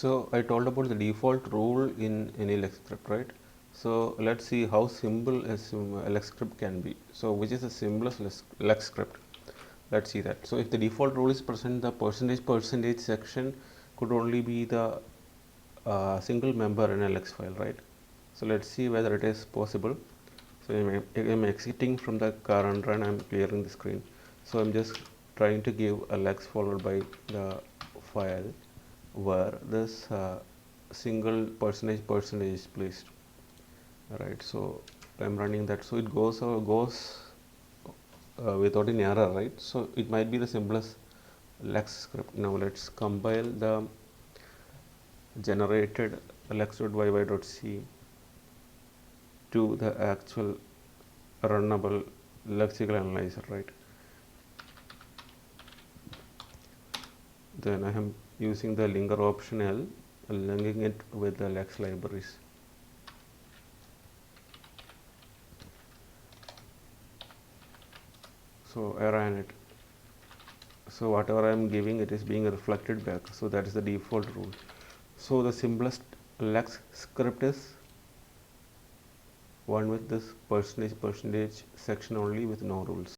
So I told about the default rule in any lex script, right? So let's see how simple a lex script can be. So which is the simplest lex script? Let's see that. So if the default rule is present, the percentage section could only be the single member in a lex file, right? So let's see whether it is possible. So I'm exiting from the current run. I'm clearing the screen. So I'm just trying to give a lex followed by the file where this single percentage is placed. Right. So I'm running that. So it goes without any error, right? So it might be the simplest lex script. Now let's compile the generated lex.yy.c to the actual runnable lexical analyzer, right? Then I am using the linker option L, linking it with the lex libraries. So I ran it. So whatever I am giving, it is being reflected back. So that is the default rule. So the simplest lex script is one with this percentage section only with no rules.